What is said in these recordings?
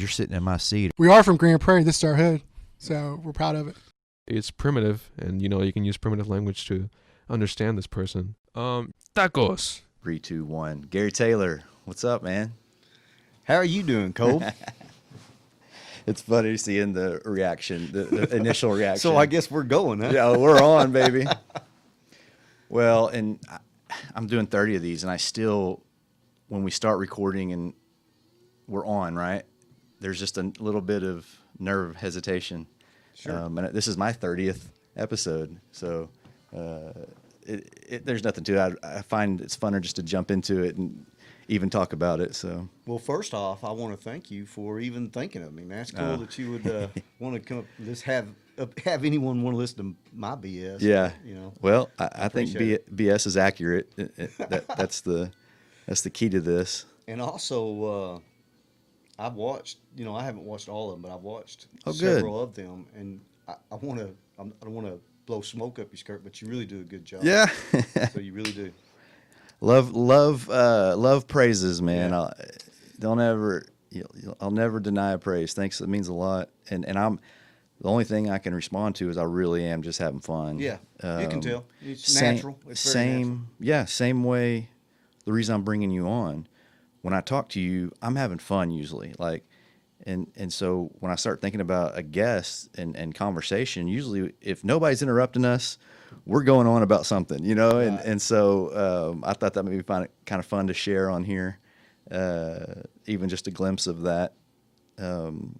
you're sitting in my seat. We are from Grand Prairie. This is our hood, so we're proud of it. It's primitive, and you can use primitive language to understand this person. Tacos. 3, 2, 1. Gary Taylor, what's up, man? How are you doing, Cole? It's funny seeing the reaction, the initial reaction. So I guess we're going, huh? Yeah, we're on, baby. Well, and I'm doing 30 of these, and I still, when we start recording and we're on, right, there's just a little bit of nerve hesitation. Sure. And this is my 30th episode, so there's nothing to it. I find it's funner just to jump into it and even talk about it. So, Well, first off, I want to thank you for even thinking of me, man. It's cool that you would want to come up, just have anyone want to listen to my BS. yeah, Well, I think appreciate BS is accurate. That's the key to this. And also, I've watched. I haven't watched all of them, but I've watched Oh, good. several of them, and I want to. I don't want to blow smoke up your skirt, but you really do a good job. Yeah. So you really do. Love praises, man. Yeah. I'll never deny a praise. Thanks, it means a lot. And I'm the only thing I can respond to is I really am just having fun. Yeah, you can tell. It's Same, natural. It's very natural. Yeah, same way. The reason I'm bringing you on, when I talk to you, I'm having fun usually. And so when I start thinking about a guest and conversation, usually if nobody's interrupting us, we're going on about something, Right. and so I thought that maybe find it kind of fun to share on here, even just a glimpse of that. And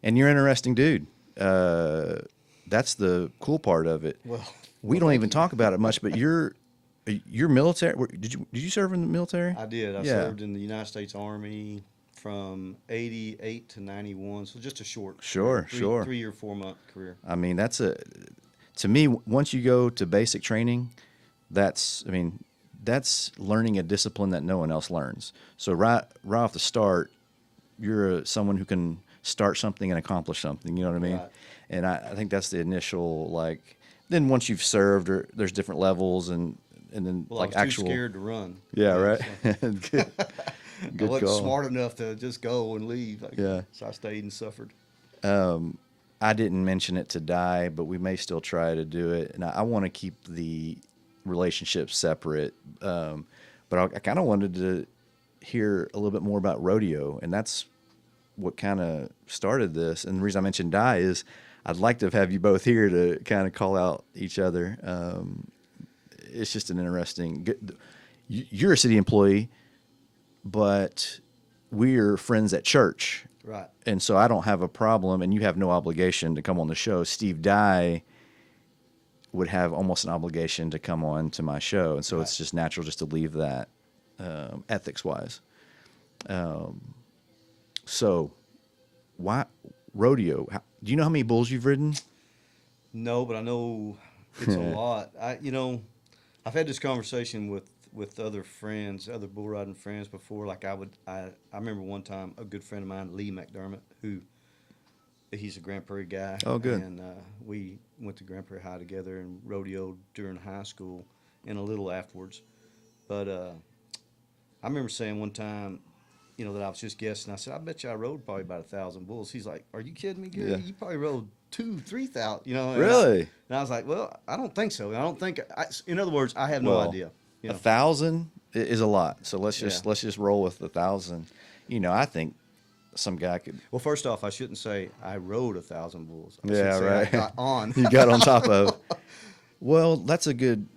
you're an interesting dude. That's the cool part of it. Well, We don't even talk about it much, but you're military. Did you serve in the military? I did. I Yeah. served in the United States Army from 88 to 91, so just a short, Sure. 3 or 4 month career. I mean, to me, once you go to basic training, that's learning a discipline that no one else learns. So right off the start, you're someone who can start something and accomplish something. You know what I mean? Right. And I think that's the initial, then once you've served, there's different levels and then Well, I was actual. too scared to run. Yeah, right. So Good. I Good wasn't call. smart enough to just go and leave. Yeah. So I stayed and suffered. I didn't mention it to Di, but we may still try to do it. And I want to keep the relationships separate. But I kind of wanted to hear a little bit more about rodeo, and that's what kind of started this. And the reason I mentioned Di is I'd like to have you both here to kind of call out each other. It's just an interesting. You're a city employee, but we're friends at church. Right. And so I don't have a problem, and you have no obligation to come on the show. Steve Dye would have almost an obligation to come on to my show, and so Right. it's just natural just to leave that ethics-wise. So why rodeo? Do you know how many bulls you've ridden? No, but I know it's a lot. I've had this conversation with other friends, other bull riding friends before. I remember one time a good friend of mine, Lee McDermott, he's a Grand Prairie guy. Oh, good. And we went to Grand Prairie High together and rodeoed during high school and a little afterwards. But I remember saying one time, that I was just guessing. I said, I bet you I rode probably about 1,000 bulls. He's like, are you kidding me, Gary? Yeah. You probably rode 2,000-3,000, and Really? and I was like, well, I don't think so. I don't think. In other words, I have no Well, idea. 1,000 is a lot. So let's just roll with 1,000. I think some guy could. Well, first off, I shouldn't say I rode 1,000 bulls. I Yeah, should say right. I got on. You got on top of. Well, that's a good.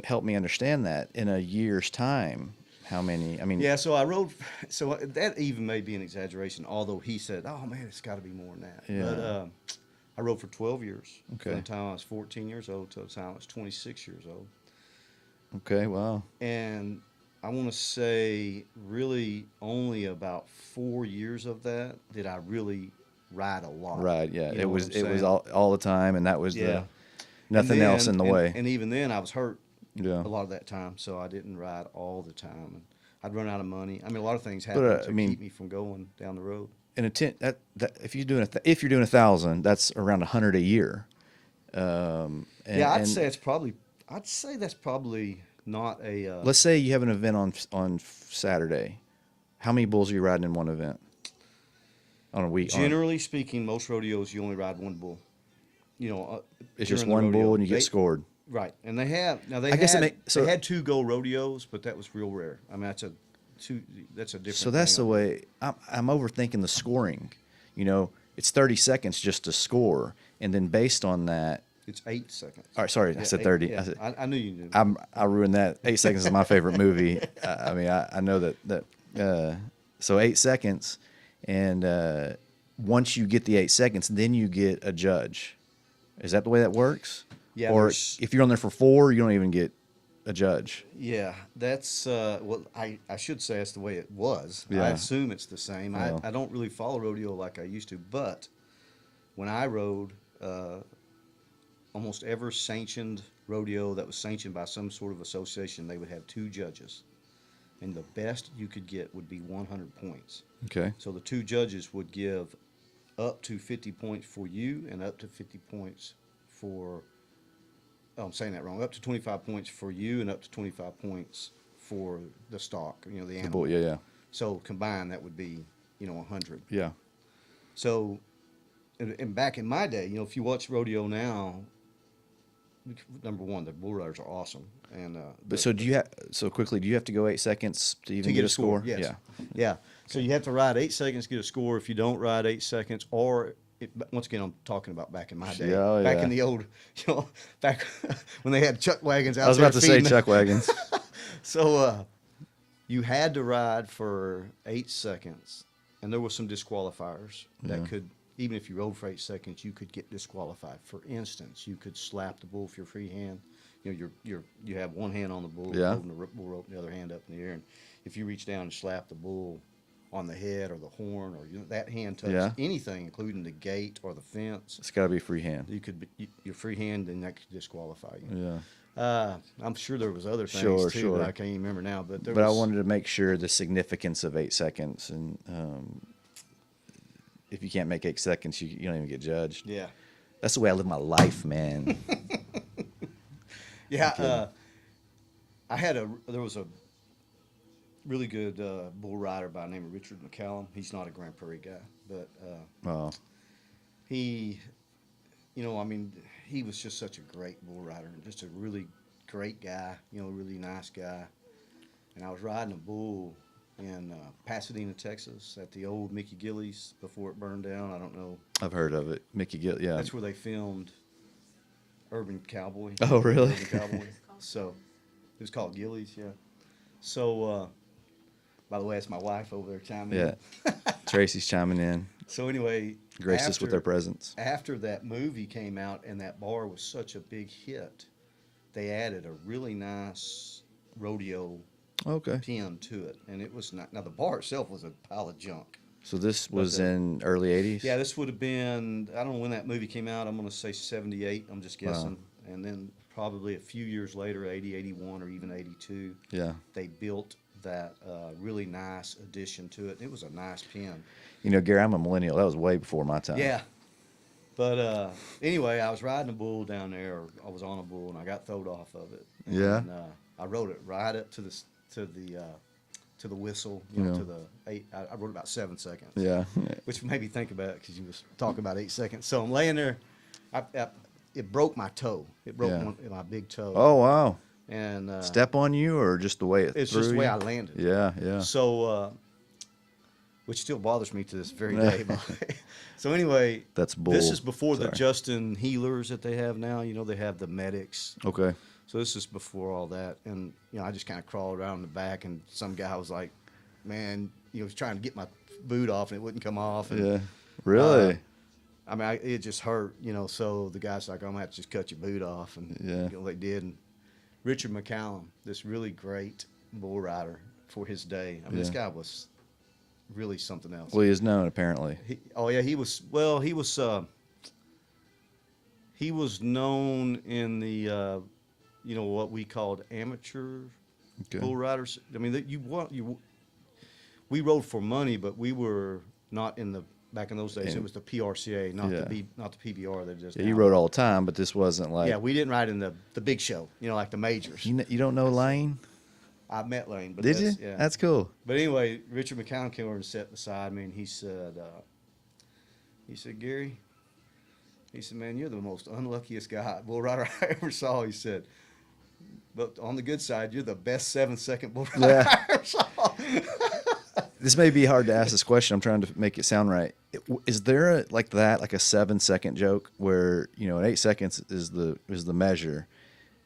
Help me understand that. In a year's time, how many? I mean. Yeah, so I rode. So that even may be an exaggeration. Although he said, "Oh man, it's got to be more than that." Yeah. But I rode for 12 years. Okay. From the time I was 14 years old to the time I was 26 years old. Okay. Wow. And I want to say really only about 4 years of that did I really ride a lot. Right. Yeah. You know It what was. I'm It was saying? all the time, and that was Yeah. nothing And else in the then- way. And even then, I was hurt Yeah. a lot of that time, so I didn't ride all the time. And I'd run out of money. I mean, a lot of things happened to keep me from going down the road. In that if you're doing 1,000, that's around 100 a year. I'd say that's probably not a. Let's say you have an event on Saturday. How many bulls are you riding in one event? on a week? Generally speaking, most rodeos you only ride one bull. You know, It's just during the one rodeo. bull and you get They- scored. Right, and they have now. They I guess it had so- they had two go rodeos, but that was real rare. I mean, that's a different. So that's the thing. way I'm overthinking the scoring. You know, it's 30 seconds just to score, and then based on that. It's 8 seconds. All right, sorry, I Yeah, said 30. Yeah, I, said, I knew you knew. I ruined that. 8 seconds is my favorite movie. I mean, I know that. So 8 seconds, and once you get the 8 seconds, then you get a judge. Is that the way that works? Yeah, Or there's- if you're on there for 4, you don't even get a judge. Yeah, that's well, I should say that's the way it was. I Yeah. assume it's the same. Well. I don't really follow rodeo like I used to, but when I rode, almost every sanctioned rodeo that was sanctioned by some sort of association, they would have 2 judges, and the best you could get would be 100 points. Okay. So the 2 judges would give up to 50 points for you and up to 50 points for. Oh, I'm saying that wrong. Up to 25 points for you and up to 25 points for the stock, you know, the The animal. bull, yeah. So combined, that would be, 100. Yeah. So, and back in my day, if you watch rodeo now, number one, the bull riders are awesome. And But so do you have to go 8 seconds to even to get a score? yes. Yeah. Yeah. So you have to ride 8 seconds to get a score. If you don't ride 8 seconds, or once again, I'm talking about back in my day, Yeah, oh, back yeah. in the old, back when they had chuck wagons out I was there about to say feeding- chuck wagons. So you had to ride for 8 seconds, and there were some disqualifiers Yeah. that could, even if you rode for 8 seconds, you could get disqualified. For instance, you could slap the bull with your free hand. You have one hand on the bull, Yeah. holding the bull rope, and the other hand up in the air, and if you reach down and slap the bull on the head or the horn, or that hand touches Yeah. anything, including the gate or the fence, It's got to be freehand. you could your free hand, and that could disqualify you. Yeah. I'm sure there was other things Sure, too, sure. but I can't even remember now. But But I wanted to make sure the significance of 8 seconds, and if you can't make 8 seconds, you don't even get judged. yeah, That's the way I live my life, man. yeah. There was a really good bull rider by the name of Richard McCallum. He's not a Grand Prairie guy, but Oh, he, he was just such a great bull rider and just a really great guy. Really nice guy. And I was riding a bull in Pasadena, Texas, at the old Mickey Gilley's before it burned down. I don't know. I've heard of it. Mickey Gill. Yeah. That's where they filmed Urban Cowboy. Oh, really? Urban Cowboy. So it was called Gilley's, yeah. So, by the way, it's my wife over there chiming Yeah. in. Tracy's chiming in. So anyway, Graced us with their presence. After that movie came out and that bar was such a big hit, they added a really nice rodeo Okay. pin to it, and it was not. Now the bar itself was a pile of junk. So this was But, in early 80s? Yeah, this would have been, I don't know when that movie came out. I'm going to say 78. I'm just guessing. And then probably a few years later, 80, 81, or even 82, Yeah. they built that really nice addition to it. It was a nice pin. Gary, I'm a millennial. That was way before my time. Yeah. But anyway, I was riding a bull down there, or I was on a bull, and I got throwed off of it. Yeah. And, I rode it right up to the whistle, Yeah. to the 8. I rode about 7 seconds. Yeah. Which made me think about it because you was talking about 8 seconds. So I'm laying there. It broke my toe. It broke Yeah. my big toe. Oh, wow. And Step on you or just the way it it's threw just the way you? I landed. Yeah, yeah. So, which still bothers me to this very day. by the way. So anyway, That's bull. this is before the Sorry. Justin healers that they have now. They have the medics. Okay. So this is before all that, and I just kind of crawled around in the back, and some guy was like, "Man, was trying to get my boot off, and it wouldn't come off." And, Yeah. Really? I mean, it just hurt, So the guy's like, "I'm gonna have to just cut your boot off," and Yeah. they did. And Richard McCallum, this really great bull rider for his day. I mean, this Yeah. guy was really something else. Well, he is known, apparently. He was known in the what we called amateur Okay. bull riders. I mean, we rode for money, but we were not back in those days. And- It was the PRCA, not Yeah. not the PBR. That just Yeah, you now. rode all the time, but this wasn't like. Yeah, we didn't ride in the big show. Like the majors. You don't know Lane? I met Lane, but Did you? Yeah. That's cool. But anyway, Richard McCown came over and sat beside me, and he said, He said, Gary, he said, man, you're the most unluckiest bull rider I ever saw. He said, but on the good side, you're the best 7-second bull rider Yeah. I ever saw. This may be hard to ask this question. I'm trying to make it sound right. Is there like a 7-second joke where, you know, 8 seconds is the measure?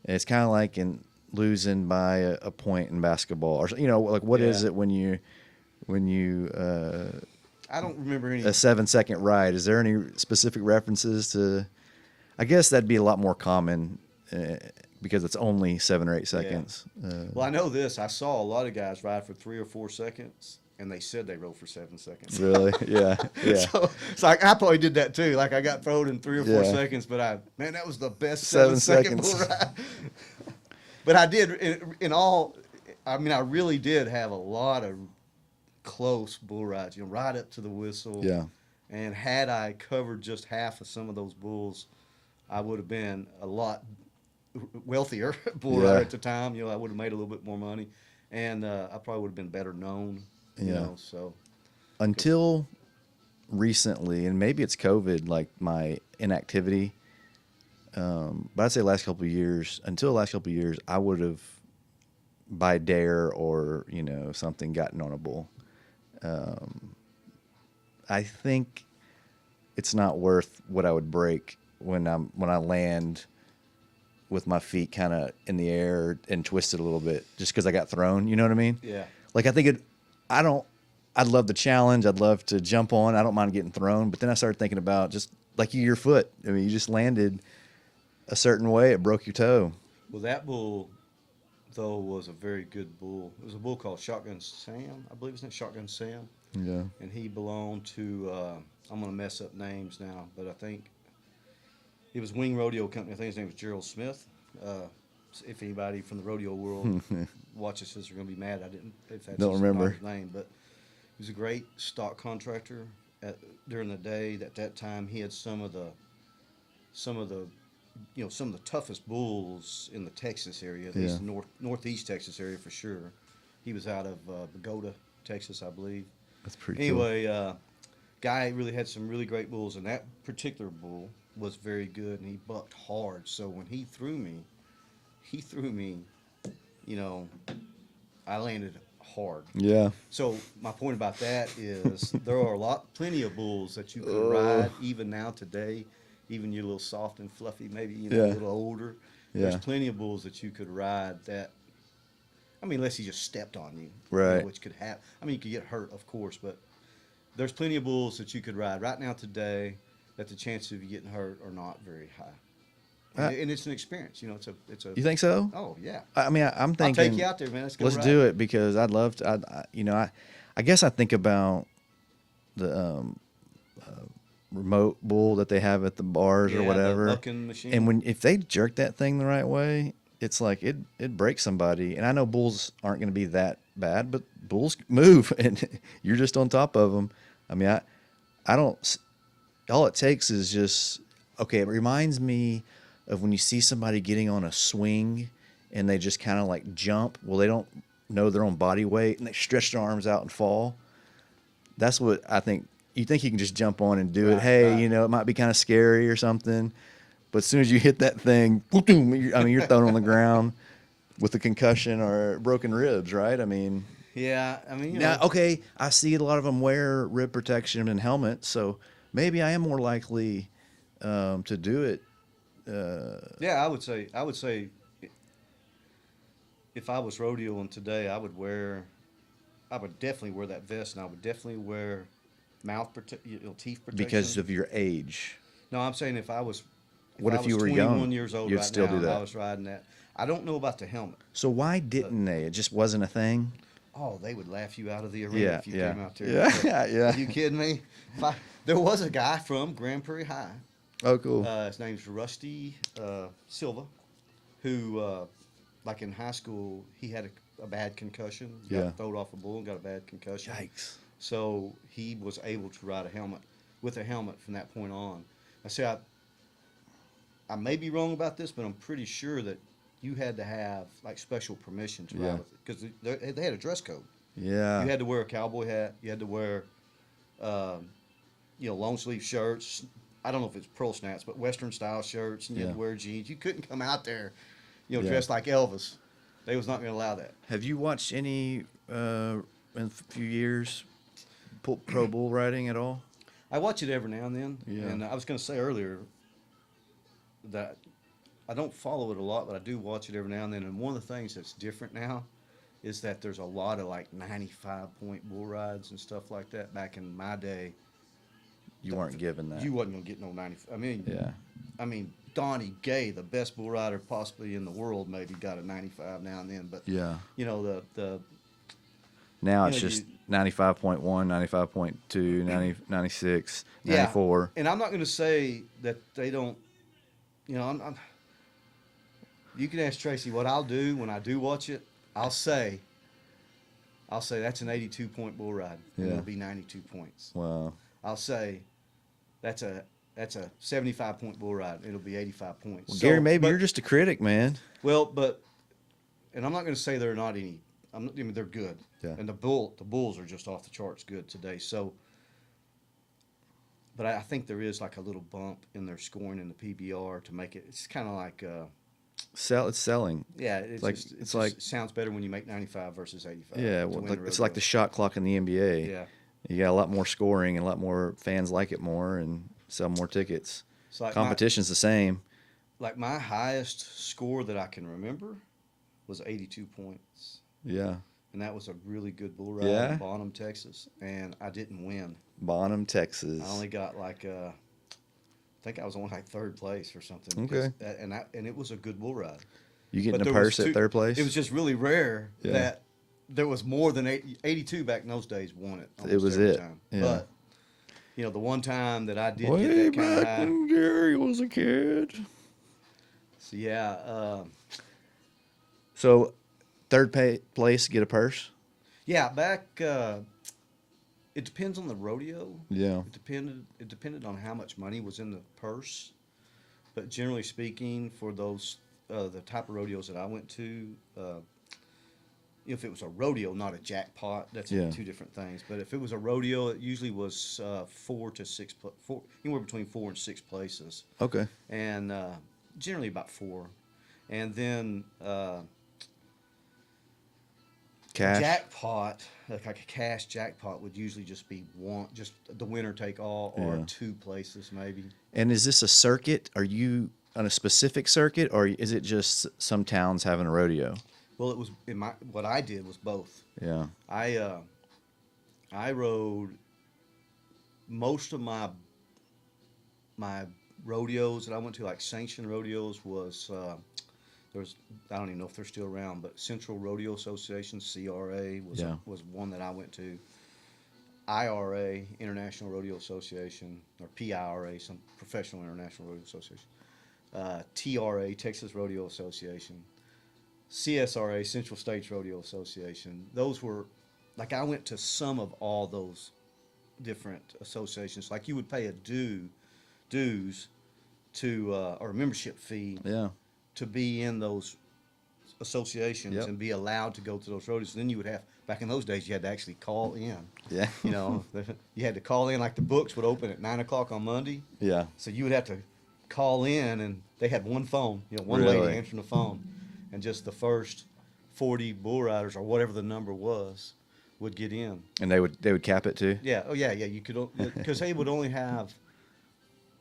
And it's kind of like in losing by a point in basketball, or, you know, like what is Yeah. it when you I don't remember any. a 7-second ride? Is there any specific references to? I guess that'd be a lot more common because it's only 7 or 8 seconds. Well, I know this. I saw a lot of guys ride for 3 or 4 seconds, and they said they rode for 7 seconds. Really? Yeah. Yeah. So it's like I probably did that too. Like I got thrown in 3 or 4 Yeah. seconds, but that was the best 7 7-second bull seconds. ride. But I did in all. I mean, I really did have a lot of close bull rides. You know, right up to the whistle. Yeah. And had I covered just half of some of those bulls, I would have been a lot wealthier bull Yeah. rider at the time. You know, I would have made a little bit more money, and I probably would have been better known. You Yeah. know, so Until recently, and maybe it's COVID, like my inactivity. But I'd say until the last couple of years, I would have by dare or, you know, something gotten on a bull. I think it's not worth what I would break when I land with my feet kind of in the air and twisted a little bit just because I got thrown. You know what I mean? yeah. Like I think I'd love the challenge. I'd love to jump on. I don't mind getting thrown. But then I started thinking about just like your foot. I mean, you just landed a certain way. It broke your toe. Well, that bull, though, was a very good bull. It was a bull called Shotgun Sam, I believe his name, Shotgun Sam. Yeah. And he belonged to, I'm going to mess up names now, but I think it was Wing Rodeo Company. I think his name was Gerald Smith. If anybody from the rodeo world watches this, they're going to be mad if that's Don't remember his name. But he was a great stock contractor during the day. At that time, he had some of the toughest bulls in the Texas area, at least northeast Texas area for sure. He was out of Pagoda, Texas, I believe. That's pretty Anyway, guy really had some really great bulls, and that particular bull was very good, and he bucked hard. So when he threw me, you know, I landed hard. cool. Yeah. So my point about that is there are plenty of bulls that you could ride even now today, even you're a little soft and fluffy, maybe a little older. Yeah. There's plenty of bulls that you could ride that. I mean, unless he just stepped on you, Right. which could happen. I mean, you could get hurt, of course, but there's plenty of bulls that you could ride right now today that the chances of you getting hurt are not very high. And it's an experience, you know. It's a. You think so? Oh yeah. I mean, I'm I'll thinking. take you out there, man. Let's do it because I'd love to. I guess I think about the remote bull that they have at the bars or whatever. The bucking machine. And if they jerk that thing the right way, it's like it breaks somebody. And I know bulls aren't going to be that bad, but bulls move, and you're just on top of them. I mean, I don't. All it takes is just okay. It reminds me of when you see somebody getting on a swing, and they just kind of like jump. Well, they don't know their own body weight, and they stretch their arms out and fall. That's what I think. You think you can just jump on and do it. Hey, right. you know, it might be kind of scary or something. But as soon as you hit that thing, boom, you're thrown on the ground with a concussion or broken ribs, right? I mean, yeah, I mean, now, okay, I see a lot of them wear rib protection and helmets, so maybe I am more likely to do it. Yeah, I would say, if I was rodeoing today, I would definitely wear that vest, and I would definitely wear teeth protection. Because of your age. No, I'm saying if I was. What if I you was were 21 young? years old You'd right still now, do and that. I was riding that. I don't know about the helmet. So why didn't they? It just wasn't a thing? Oh, they would laugh you out of the arena Yeah, if you yeah. came out there. Yeah. Are you kidding me? There was a guy from Grand Prairie High. Oh, cool. His name's Rusty Silva, who, like in high school, he had a bad concussion. Yeah. Got thrown off a bull and got a bad concussion. Yikes. So he was able to ride with a helmet from that point on. I may be wrong about this, but I'm pretty sure that you had to have like special permission to Yeah. ride with it because they had a dress code. Yeah. You had to wear a cowboy hat. You had to wear long sleeve shirts. I don't know if it's pearl snaps, but Western style shirts, and you had to Yeah. wear jeans. You couldn't come out there, Yeah. dressed like Elvis. They was not going to allow that. Have you watched any in a few years pro bull riding at all? I watch it every now and then, Yeah. and I was going to say earlier that I don't follow it a lot, but I do watch it every now and then. And one of the things that's different now is that there's a lot of like 95-point bull rides and stuff like that. Back in my day, You weren't given that. you wasn't going to get no 90. Yeah. I mean, Donnie Gay, the best bull rider possibly in the world, maybe got a 95 now and then. But Yeah. the Now you it's know, just you- 95.1, 95.2, 90, 96, 94. And I'm not going to say that they don't. You can ask Tracy what I'll do when I do watch it. I'll say that's an 82-point bull ride. And Yeah. it'll be 92 points. Wow. I'll say that's a 75-point bull ride. It'll be 85 points. Well, So, Gary, maybe but- you're just a critic, man. Well, and I'm not going to say they're not any. They're good. Yeah. And the bulls are just off the charts good today. So, but I think there is like a little bump in their scoring in the PBR to make it. It's kind of like, It's selling. yeah, it's like- just, it's like- sounds better when you make 95 versus 85. Yeah, to well, win like, the it's rodeo. like the shot clock in the NBA. Yeah. You got a lot more scoring and a lot more fans like it more and sell more tickets. So like Competition's the same. my highest score that I can remember was 82 points. Yeah. And that was a really good bull ride Yeah? in Bonham, Texas. And I didn't win. Bonham, Texas. I only got like I think I was only like third place or something. because Okay. And it was a good bull ride. You getting But a there was purse at third place? It was just really rare Yeah. that there was more than 82 back in those days won it. almost was every it. time. Yeah. But the one time that I did Way get that kind of back high. when Gary was a kid. So yeah, So, third place, get a purse? yeah. Back, it depends on the rodeo. Yeah. It depended on how much money was in the purse, but generally speaking, for those the type of rodeos that I went to, if it was a rodeo, not a jackpot, that's Yeah. two different things. But if it was a rodeo, it usually was 4 to 6, anywhere between 4 and 6 places, Okay. and generally about 4, and then. Cash? Jackpot, like a cash jackpot, would usually just be one, just the winner take all, or Yeah. 2 places maybe. And is this a circuit? Are you on a specific circuit, or is it just some towns having a rodeo? Well, it was what I did was both. Yeah. I rode most of my rodeos that I went to, like sanctioned rodeos, was I don't even know if they're still around, but Central Rodeo Association (CRA) Yeah. was one that I went to. IRA, International Rodeo Association, or PIRA, some Professional International Rodeo Association. TRA, Texas Rodeo Association. CSRA, Central States Rodeo Association. Those were, like, I went to some of all those different associations. Like, you would pay a dues to, or a membership fee Yeah. to be in those associations Yep. and be allowed to go to those rodeos. And then you would have, back in those days, you had to actually call in. Yeah. You had to call in, like the books would open at 9 o'clock on Monday. Yeah. So you would have to call in, and they had one phone, one Really? lady answering the phone. And just the first 40 bull riders, or whatever the number was, would get in. And they would cap it too? Yeah. Oh, yeah. You could, because they would only have,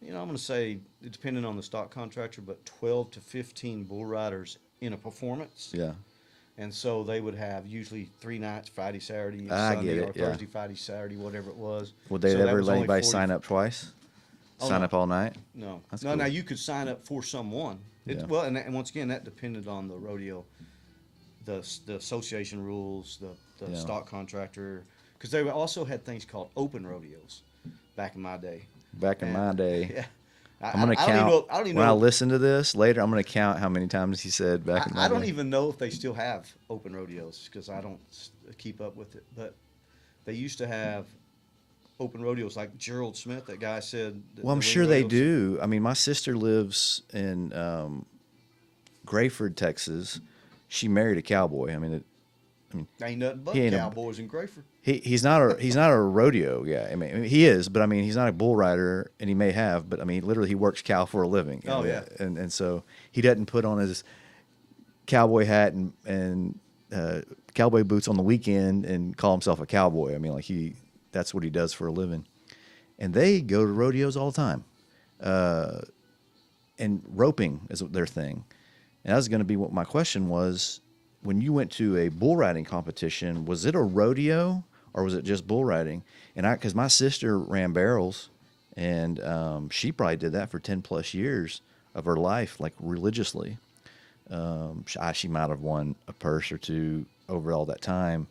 I'm going to say, depending on the stock contractor, but 12 to 15 bull riders in a performance. Yeah. And so they would have usually 3 nights, Friday, Saturday, I Sunday, get or it, yeah. Thursday, Friday, Saturday, whatever it was. Would they So that ever was let only anybody 40 sign up twice? Oh, Sign no. up all night? No. That's No, cool. now you could sign up for someone. Yeah. Well, and once again, that depended on the rodeo, the association rules, the Yeah. stock contractor, because they also had things called open rodeos back in my day. Back in my And- day. Yeah. I'm going to I don't even count. know- I don't even when I know- listen to this later, I'm going to count how many times he said back in my I don't day. even know if they still have open rodeos, because I don't keep up with it. But they used to have open rodeos, like Gerald Smith, that guy said. Well, I'm sure they do. I mean, my sister lives in mean, Ain't nothing but he ain't cowboys in Crayford. he's not a rodeo guy. I mean, he is, but I mean, he's not a bull rider, and he may have, but I mean, literally, he works cow for a living. Oh, yeah. and so he doesn't put on his cowboy hat and cowboy boots on the weekend and call himself a cowboy. I mean, like that's what he does for a living. And they go to rodeos all the time, and roping is their thing. And that was going to be what my question was. When you went to a bull riding competition, was it a rodeo or was it just bull riding? And because my sister ran barrels, and she probably did that for 10 plus years of her life, like religiously. She might have won a purse or two over all that time,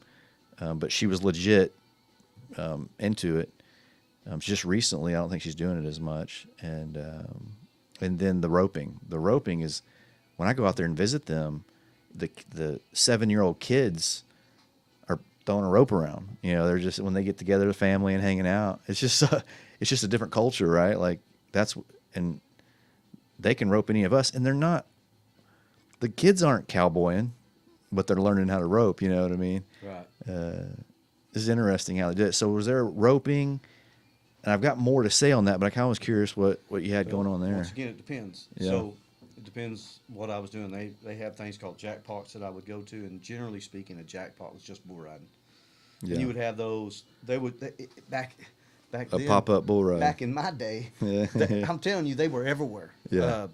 but she was legit into it. Just recently, I don't think she's doing it as much. And then the roping. The roping is, when I go out there and visit them, the 7-year-old kids are throwing a rope around. You know, they're just, when they get together, the family and hanging out. It's just a different culture, right? Like and they can rope any of us, and they're not. The kids aren't cowboying, but they're learning how to rope. You know what I mean? Right. This is interesting how they did it. So was there roping? And I've got more to say on that, but I kind of was curious what you had going on there. Once again, it depends. Yeah. So it depends what I was doing. They have things called jackpots that I would go to, and generally speaking, a jackpot was just bull riding. Yeah. And you would have those. Back A then, pop-up bull ride. Back in my day, Yeah. I'm telling you, they were everywhere. Yeah.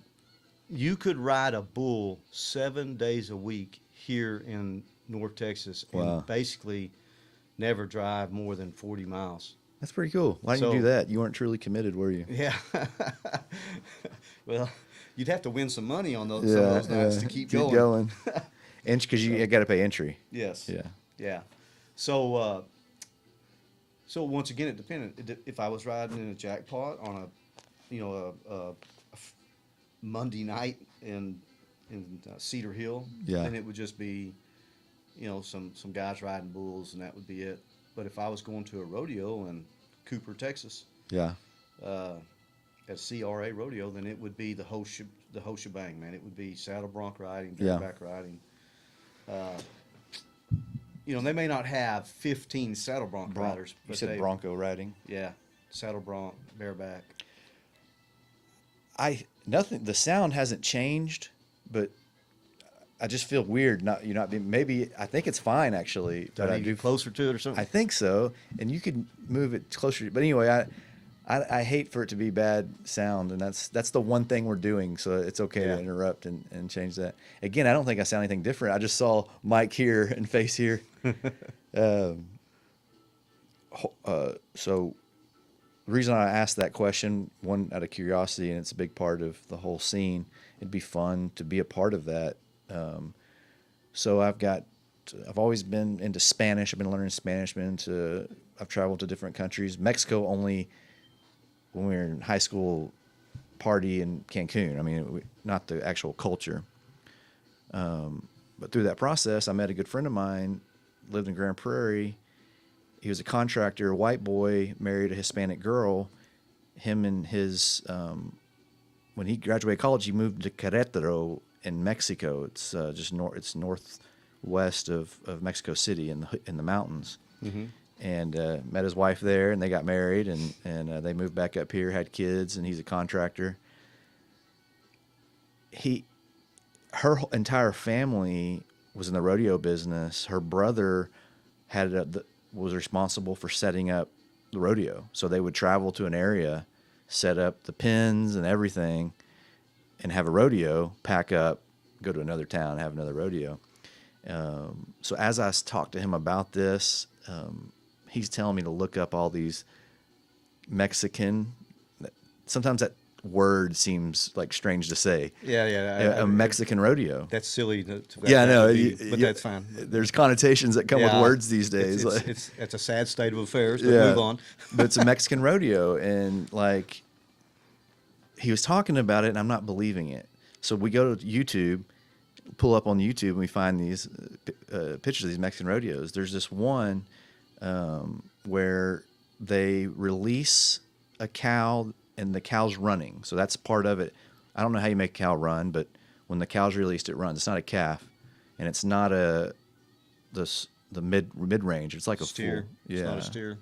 You could ride a bull 7 days a week here in North Texas, Wow. and basically never drive more than 40 miles. That's pretty cool. Why didn't you do So- that? You weren't truly committed, were you? Yeah. Well, you'd have to win some money on some of those nights to keep going. Because you got to pay entry. Yes. Yeah. Yeah. So once again, it depended. If I was riding in a jackpot on a Monday night in Cedar Hill, Yeah. then it would just be, some guys riding bulls, and that would be it. But if I was going to a rodeo in Cooper, Texas, Yeah. at CRA rodeo, then it would be the whole shebang, man. It would be saddle bronc riding, Yeah. bareback riding. They may not have 15 saddle bronc riders, You but said bronco riding. yeah, saddle bronc, bareback. The sound hasn't changed, but I just feel weird maybe I think it's fine actually, Do but I I need do to get closer to it or something? I think so, and you could move it closer. But anyway, I hate for it to be bad sound, and that's the one thing we're doing. So it's okay Yeah. to interrupt and change that. Again, I don't think I sound anything different. I just saw Mike here and face here. So the reason I asked that question, one, out of curiosity, and it's a big part of the whole scene. It'd be fun to be a part of that. So I've always been into Spanish. I've been learning Spanish. I've traveled to different countries. Mexico only when we were in high school party in Cancun. I mean, not the actual culture. But through that process, I met a good friend of mine, lived in Grand Prairie. He was a contractor, a white boy, married a Hispanic girl. Him and his, when he graduated college, he moved to Querétaro in Mexico. It's it's northwest of Mexico City in the mountains. Mm-hmm. And met his wife there, and they got married, and they moved back up here, had kids, and he's a contractor. Her entire family was in the rodeo business. Her brother was responsible for setting up the rodeo. So they would travel to an area, set up the pins and everything, and have a rodeo, pack up, go to another town, have another rodeo. So as I talked to him about this, he's telling me to look up all these Mexican. Sometimes that word seems like strange to say. Yeah. A Mexican rodeo. That's silly. Yeah, I know. But that's fine. There's connotations that come with words these days. It's a sad state of affairs, but Yeah. move on. But it's a Mexican rodeo, and like he was talking about it, and I'm not believing it. So we go to YouTube, pull up on YouTube, and we find these pictures of these Mexican rodeos. There's this one where they release a cow, and the cow's running. So that's part of it. I don't know how you make a cow run, but when the cow's released, it runs. It's not a calf, and it's not the the mid range. It's like a Steer. full. It's not a steer.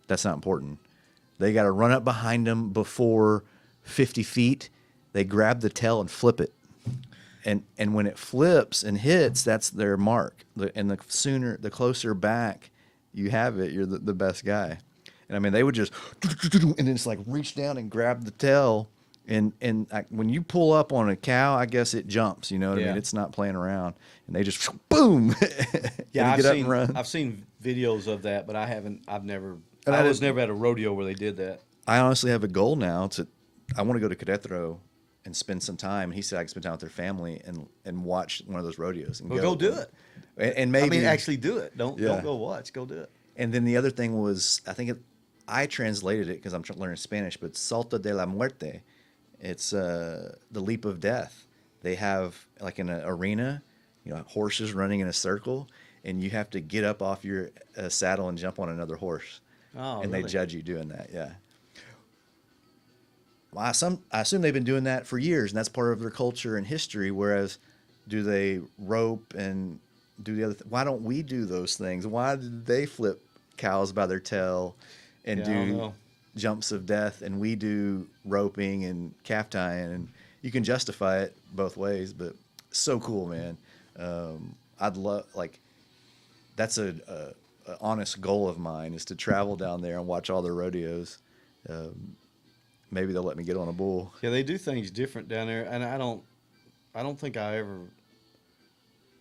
That's not important. They got to run up behind them before 50 feet. They grab the tail and flip it. And when it flips and hits, that's their mark. And the closer back you have it, you're the best guy. And I mean, they would just, and then it's like reach down and grab the tail. And when you pull up on a cow, I guess it jumps, you know what I Yeah. mean? It's not playing around. And they just, boom. Yeah, and get up and run. I've seen videos of that, but I've never, And I I was was- never at a rodeo where they did that. I honestly have a goal now I want to go to Querétaro and spend some time. And he said I can spend time with their family and watch one of those rodeos. And Well, go do it. And maybe I mean, actually do it. Don't Yeah. go watch. Go do it. And then the other thing was, I translated it because I'm learning Spanish, but Salto de la Muerte. It's the leap of death. They have like in an arena, horses running in a circle, and you have to get up off your saddle and jump on another horse. Oh, and really? they judge you doing that. Yeah. Well, I assume they've been doing that for years, and that's part of their culture and history. Whereas, do they rope and do the other? Why don't we do those things? Why did they flip cows by their tail and Yeah, I don't do know. jumps of death, and we do roping and calf tying? And you can justify it both ways, but so cool, man. I'd love that's a honest goal of mine is to travel down there and watch all their rodeos. Maybe they'll let me get on a bull. Yeah, they do things different down there, and I don't think I ever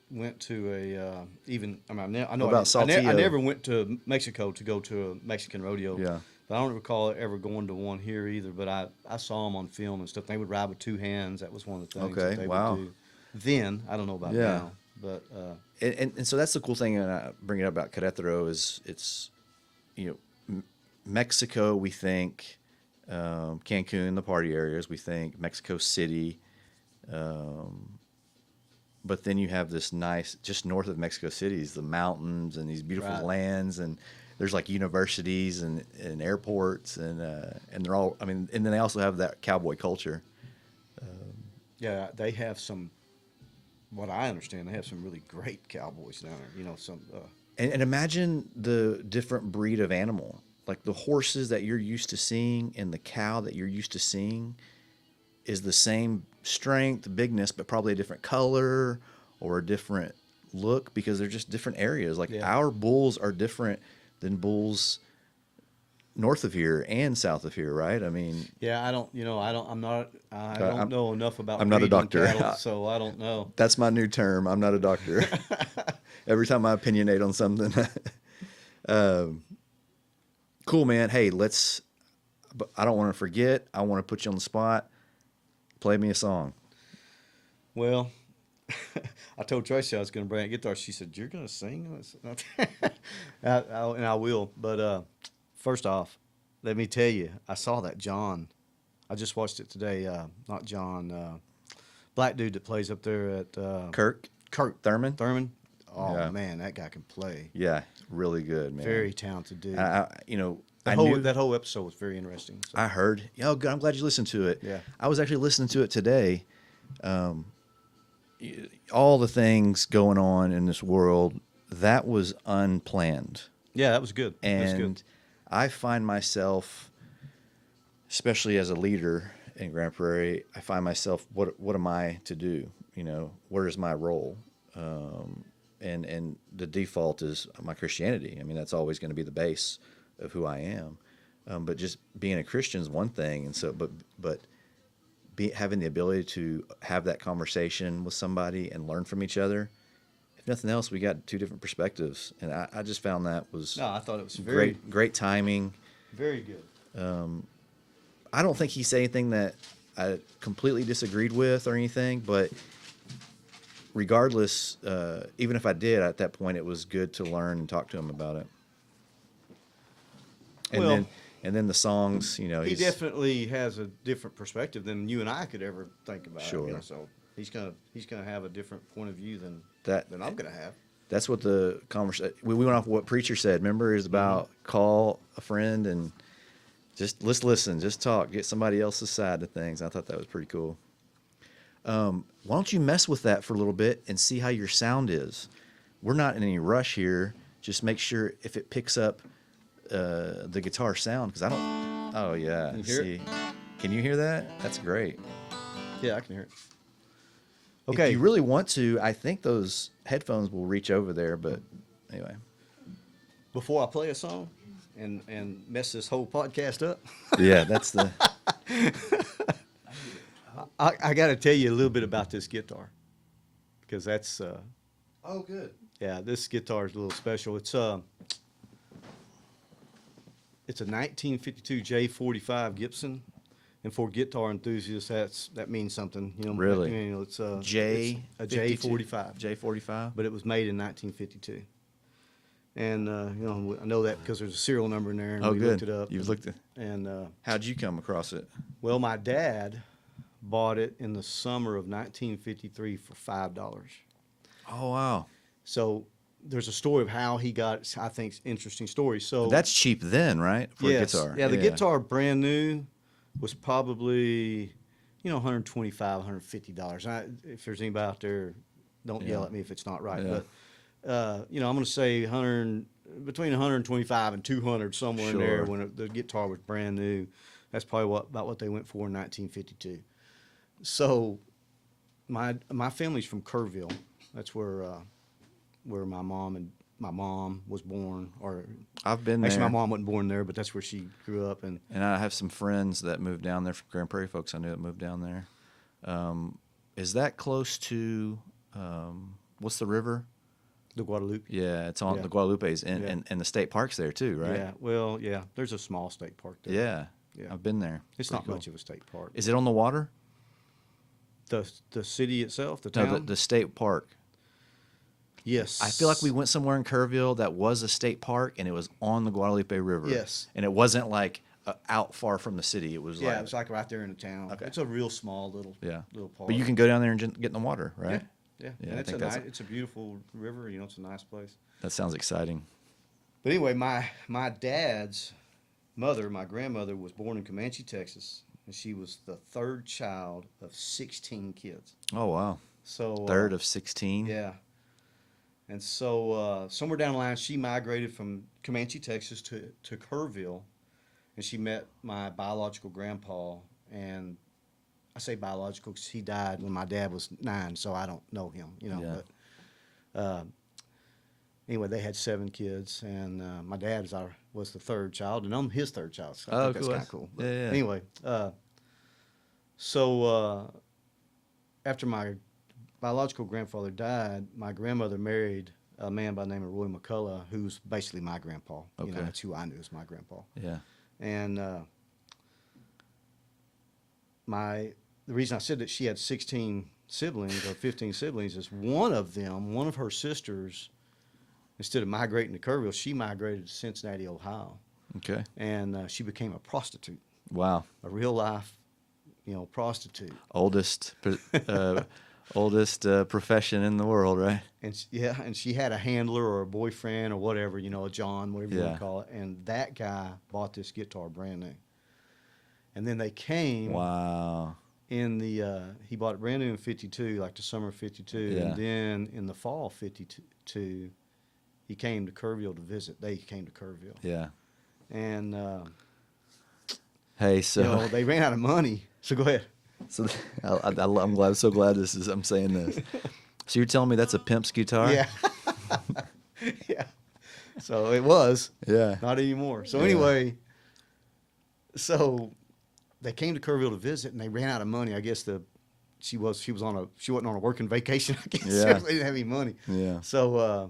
went to a even. I mean, I know What about I Saltillo? never went to Mexico to go to a Mexican rodeo. Yeah. But I don't recall ever going to one here either. But I saw them on film and stuff. They would ride with two hands. That was one of the things. Okay, that they wow. Would do. Then I don't know about Yeah. now, but And so that's the cool thing, and I bring it up about Querétaro is it's, Mexico. We think Cancun, the party areas. We think Mexico City, but then you have this nice, just north of Mexico City, is the mountains and these beautiful Right. lands, and there's like universities and airports, and they're all. I mean, and then they also have that cowboy culture. yeah, they have some. What I understand, they have some really great cowboys down there. Some. And imagine the different breed of animal. Like the horses that you're used to seeing and the cow that you're used to seeing is the same strength, bigness, but probably a different color or a different look because they're just different areas. Like Yeah. our bulls are different than bulls north of here and south of here, right? I mean, Yeah, I don't. I'm not. I don't I'm- know enough about. I'm not a breeding doctor. cattle, so I don't know. that's my new term. I'm not a doctor. Every time I opinionate on something. Cool, man. Hey, but I don't want to forget. I want to put you on the spot. Play me a song. Well, I told Tracy I was going to bring a guitar. She said, "You're going to sing?" And I will. But first off, let me tell you, I saw that John. I just watched it today. Not John, black dude that plays up there at Kirk Thurman. Thurman. Oh Yeah. man, that guy can play. Yeah, really good, man. Very talented dude. I that whole episode was very interesting. So. I heard. Oh, good. I'm glad you listened to it. Yeah. I was actually listening to it today. All the things going on in this world, that was unplanned. Yeah, that was good. That was And good. I find myself, especially as a leader in Grand Prairie, I find myself, what am I to do? Where is my role? And the default is my Christianity. I mean, that's always going to be the base of who I am. But just being a Christian is one thing, and so but having the ability to have that conversation with somebody and learn from each other. If nothing else, we got two different perspectives, and I just found that was No, I thought it was very, great timing. very good. I don't think he said anything that I completely disagreed with or anything, but regardless, even if I did, at that point, it was good to learn and talk to him about it. And then the songs, He he's definitely has a different perspective than you and I could ever think about. Sure. So he's gonna have a different point of view than that. I'm gonna have. That's what the conversation. We went off what preacher said. Remember, is about call a friend and let's listen, just talk, get somebody else's side of things. I thought that was pretty cool. Why don't you mess with that for a little bit and see how your sound is? we're not in any rush here. Just make sure if it picks up the guitar sound, because I don't. Oh yeah. Can you hear it? Can you hear that? That's great. Yeah, I can hear it. If Okay. you really want to, I think those headphones will reach over there. But anyway. Before I play a song and mess this whole podcast up, Yeah, that's the. I got to tell you a little bit about this guitar, because that's Oh, good. yeah, this guitar is a little special. It's a 1952 J45 Gibson, and for guitar enthusiasts, that means something. You know, Really? You know, it's a J. it's a J45, J45. but it was made in 1952. And you know, I know that because there's a serial number in there, and Oh, we good. looked it up. You've looked at. And How'd you come across it? well, my dad bought it in the summer of 1953 for $5. Oh wow. So there's a story of how he got it. I think it's an interesting story. So That's cheap then, right? For yes, a guitar. yeah, the guitar brand new was probably, you know, $125, $150. If there's anybody out there, don't yell Yeah. at me if it's not right. Yeah. But you know, I'm going to say between 125 and 200 somewhere in there Sure. when the guitar was brand new. That's probably about what they went for in 1952. So my family's from Kerrville. That's where my mom was born, or I've been actually there. my mom wasn't born there, but that's where she grew up. And And I have some friends that moved down there, from Grand Prairie folks I knew that moved down there. Is that close to, what's the river? the Guadalupe. Yeah, it's on Yeah. the Guadalupe's, and, Yeah. and the state park's there too, right? Yeah, well, yeah. There's a small state park there. Yeah. Yeah. I've been there. It's Pretty not cool. much of a state park. Is it on the water? The city itself, the No, town. the state park. Yes. I feel like we went somewhere in Kerrville that was a state park, and it was on the Guadalupe River. Yes. And it wasn't like out far from the city. It was Yeah, like, it was like right there in the town. Okay. It's a real small little park. But you can go down there and get in the water, right? Yeah. Yeah. Yeah, And I it's think it's a beautiful river. You know, it's a nice place. That sounds exciting. But anyway, my dad's mother, my grandmother, was born in Comanche, Texas, and she was the third child of 16 kids. Oh wow. So Third of 16. yeah. And so somewhere down the line, she migrated from Comanche, Texas, to Kerrville, and she met my biological grandpa. And I say biological because he died when my dad was 9, so I don't know him, you know. Yeah. But anyway, they had 7 kids, and my dad was the third child, and I'm his third child. So I Oh, think that's cool. kind of cool. But Yeah, yeah. Anyway, so after my biological grandfather died, my grandmother married a man by the name of Roy McCullough, who's basically my grandpa. You know, Okay. that's who I knew as my grandpa. Yeah. And the reason I said that she had 16 siblings or 15 siblings is one of her sisters, instead of migrating to Kerrville, she migrated to Cincinnati, Ohio, Okay. and she became a prostitute, Wow. a real life, you know, prostitute. Oldest profession in the world, right? And she had a handler or a boyfriend or whatever, you know, a John, whatever you want Yeah. to call it. And that guy bought this guitar brand new. And then they came Wow. he bought it brand new in 52, like the summer of 52. Yeah. And then in the fall of 52, he came to Kerrville to visit. They came to Kerrville. Yeah. And, Hey, so you know, they ran out of money. So go ahead. so I'm glad. So glad I'm saying this. So you're telling me that's a pimp's guitar? Yeah. Yeah. So it was. Yeah. Not anymore. So Yeah. anyway, so they came to Kerrville to visit, and they ran out of money. I guess she wasn't on a working vacation. I guess Yeah. they didn't have any money. Yeah. So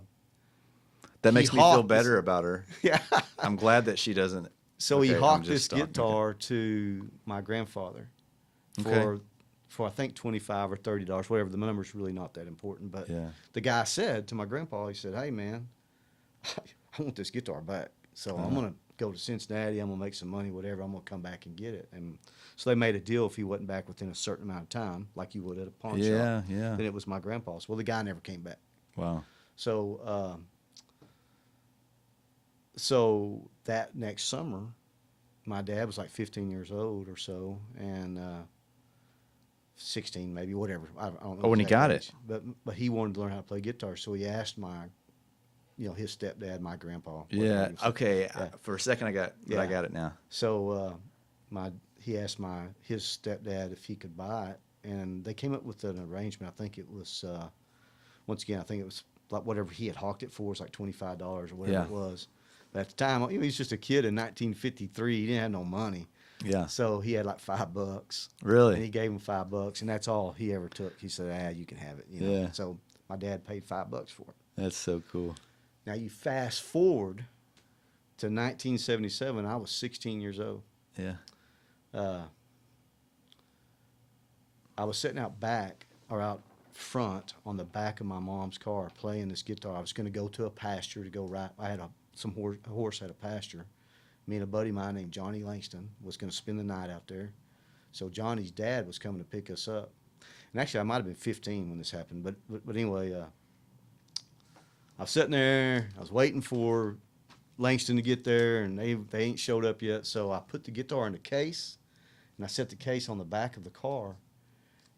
That he makes me feel hawked this- better about her. yeah. I'm glad that she doesn't. So Okay, he I'm hawked just this stopping. guitar to my grandfather Okay. for I think $25 or $30, whatever. The number's really not that important. But Yeah. the guy said to my grandpa, he said, "Hey man, I want this guitar back. So I'm gonna go to Cincinnati. I'm gonna make some money, whatever. I'm gonna come back and get it." And so they made a deal if he wasn't back within a certain amount of time, like you would at a pawn Yeah, shop. yeah. Then it was my grandpa's. Well, the guy never came back. Wow. So so that next summer, my dad was like 15 years old or so, and 16 maybe, whatever. I don't know. Oh, when he exact got age. But he wanted to learn how to play guitar, so he asked my his stepdad, my grandpa. whatever Yeah. he was saying. Okay. Yeah. For a second, I Yeah. got it now. So he asked his stepdad if he could buy it, and they came up with an arrangement. I think it was once again, I think it was like whatever he had hawked it for was like $25 or whatever Yeah. it was. But at the time, he was just a kid in 1953. He didn't have no money, Yeah. so he had like $5. Really? And he gave him $5, and that's all he ever took. He said, "You can have it." Yeah. So my dad paid $5 for it. That's so cool. Now you fast forward to 1977. I was 16 years old. Yeah. I was sitting out back or out front on the back of my mom's car playing this guitar. I was going to go to a pasture to go ride. I had a horse at a pasture. Me and a buddy of mine named Johnny Langston was going to spend the night out there. So Johnny's dad was coming to pick us up. And actually, I might have been 15 when this happened. But anyway, I was sitting there. I was waiting for Langston to get there, and they ain't showed up yet. So I put the guitar in the case, and I set the case on the back of the car.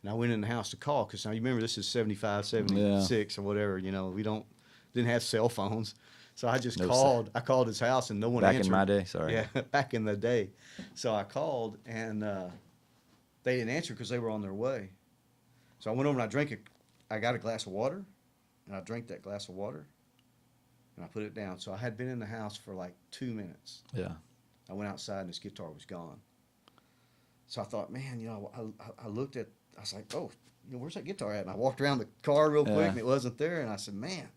And I went in the house to call, because now you remember this is 75, 76 or whatever. We didn't have cell phones. So I just called. I called his house, and no one answered. Back in my day, sorry. Yeah, back in the day. So I called, and they didn't answer because they were on their way. So I went over and I got a glass of water, and I drank that glass of water, and I put it down. So I had been in the house for like 2 minutes. Yeah. I went outside, and his guitar was gone. So I thought, man, I looked at, I was like, oh, where's that guitar at? And I walked around the car real quick, Yeah. and it wasn't there. And I said, man,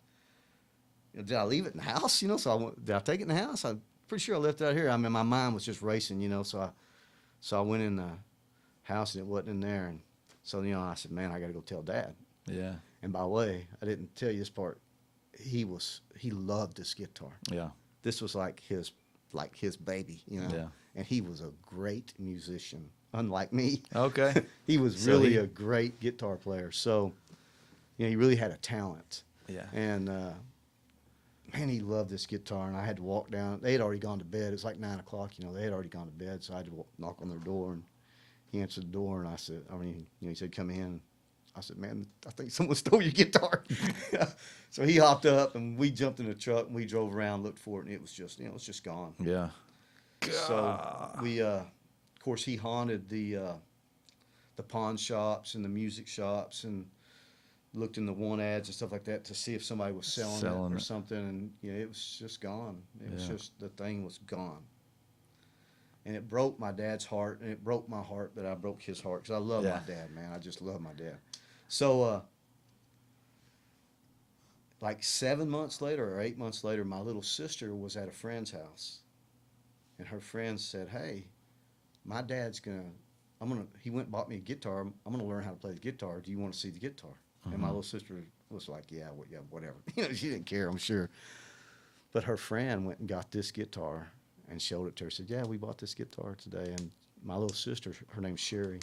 did I leave it in the house? Did I take it in the house? I'm pretty sure I left it out here. I mean, my mind was just racing, So I went in the house, and it wasn't in there. And so, I said, man, I got to go tell Dad. Yeah. And by the way, I didn't tell you this part. He loved this guitar. Yeah. This was like his baby, Yeah. And he was a great musician, unlike me. Okay. He was So really he- a great guitar player. So, he really had a talent. Yeah. And man, he loved this guitar. And I had to walk down. They had already gone to bed. It was like 9 o'clock. They had already gone to bed. So I had to knock on their door, and he answered the door. And I said, he said, come in. I said, man, I think someone stole your guitar. So he hopped up, and we jumped in the truck, and we drove around, looked for it, and it was just gone. Yeah. So we, of course, he haunted the pawn shops and the music shops, and looked in the want ads and stuff like that to see if somebody was selling it or it. something, and it was just gone. It was just, the thing was gone. And it broke my dad's heart, and it broke my heart, but I broke his heart, because I love my dad, man. I just love my dad. So, like 7 months later or 8 months later, my little sister was at a friend's house, and her friend said, hey, my dad's he went and bought me a guitar. I'm gonna learn how to play the guitar. Do you want to see the guitar? And my little sister was like, yeah, whatever. She didn't care, I'm sure. But her friend went and got this guitar and showed it to her. Said, yeah, we bought this guitar today. And my little sister, her name's Sherry,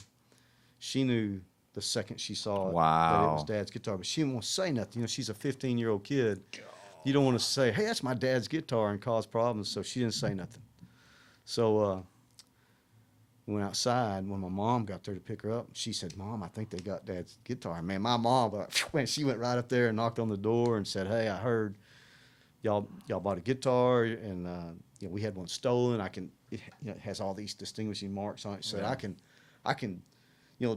she knew the second she saw it that it Wow. was Dad's guitar, but she didn't want to say nothing. She's a 15-year-old kid. You don't want to say, hey, that's my dad's guitar, and cause problems. So she didn't say nothing. So we went outside. When my mom got there to pick her up, she said, Mom, I think they got Dad's guitar. Man, my mom, man, she went right up there and knocked on the door and said, hey, I heard y'all bought a guitar, and we had one stolen. It has all these distinguishing marks on it. So I can